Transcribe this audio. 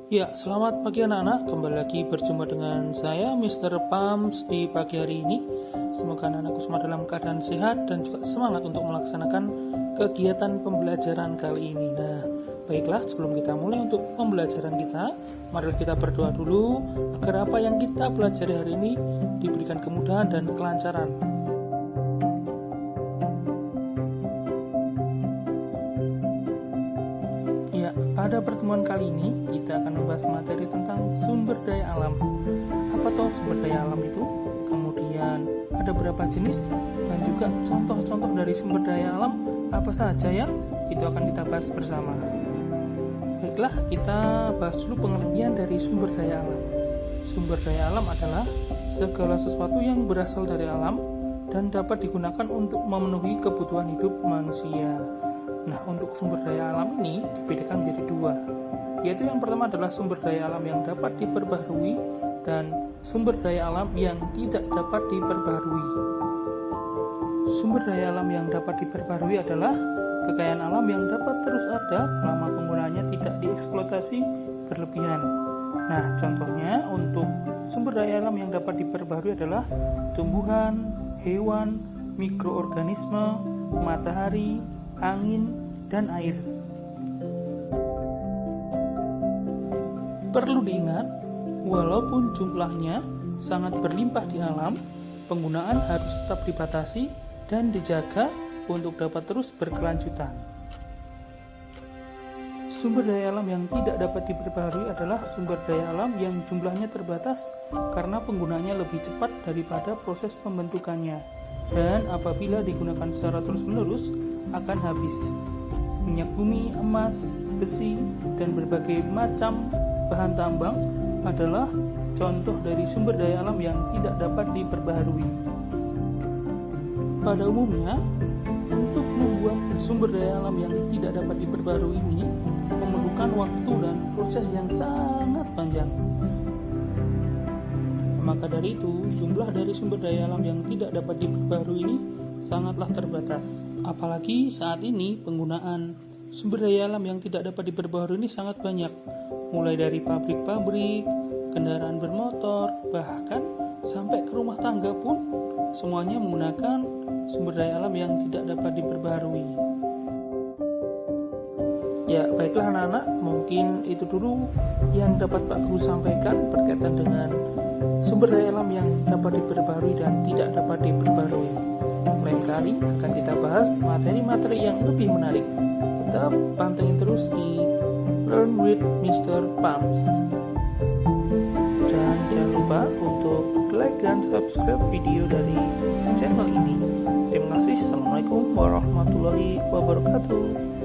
Ya, selamat pagi anak-anak. Kembali lagi berjumpa dengan saya, Mr. Pams, di pagi hari ini. Semoga anak-anakku semua dalam keadaan sehat dan juga semangat untuk melaksanakan kegiatan pembelajaran kali ini. Nah, baiklah, sebelum kita mulai untuk pembelajaran kita, mari kita berdoa dulu agar apa yang kita pelajari hari ini diberikan kemudahan dan kelancaran. Ya, pada pertemuan kali ini kita akan membahas materi tentang sumber daya alam. Apa toh sumber daya alam itu? Kemudian ada berapa jenis dan juga contoh-contoh dari sumber daya alam apa saja ya? Itu akan kita bahas bersama. Baiklah, kita bahas dulu pengertian dari sumber daya alam. Sumber daya alam adalah segala sesuatu yang berasal dari alam dan dapat digunakan untuk memenuhi kebutuhan hidup manusia. Nah, untuk sumber daya alam ini dibedakan menjadi dua, yaitu yang pertama adalah sumber daya alam yang dapat diperbaharui dan sumber daya alam yang tidak dapat diperbaharui. Sumber daya alam yang dapat diperbaharui adalah kekayaan alam yang dapat terus ada selama penggunaannya tidak dieksploitasi berlebihan. Nah, contohnya untuk sumber daya alam yang dapat diperbaharui adalah tumbuhan, hewan, mikroorganisme, matahari, angin, dan air. Perlu diingat, walaupun jumlahnya sangat berlimpah di alam, penggunaan harus tetap dibatasi dan dijaga untuk dapat terus berkelanjutan. Sumber daya alam yang tidak dapat diperbaharui adalah sumber daya alam yang jumlahnya terbatas karena penggunaannya lebih cepat daripada proses pembentukannya, dan apabila digunakan secara terus-menerus akan habis. Minyak bumi, emas, besi, dan berbagai macam bahan tambang adalah contoh dari sumber daya alam yang tidak dapat diperbaharui. Pada umumnya, untuk membuat sumber daya alam yang tidak dapat diperbaharui ini memerlukan waktu dan proses yang sangat panjang. Maka dari itu, jumlah dari sumber daya alam yang tidak dapat diperbaharui ini sangatlah terbatas. Apalagi saat ini penggunaan sumber daya alam yang tidak dapat diperbaharui ini sangat banyak. Mulai dari pabrik-pabrik, kendaraan bermotor, bahkan sampai ke rumah tangga pun semuanya menggunakan sumber daya alam yang tidak dapat diperbaharui. Ya, baiklah anak-anak, mungkin itu dulu yang dapat Pak Guru sampaikan berkaitan dengan sumber daya alam yang dapat diperbaharui dan tidak dapat diperbaharui. Lain kali akan kita bahas materi-materi yang lebih menarik. Tetap pantengin terus di Learn with Mr. Pams. Dan jangan lupa untuk like dan subscribe video dari channel ini. Terima kasih. Assalamualaikum warahmatullahi wabarakatuh.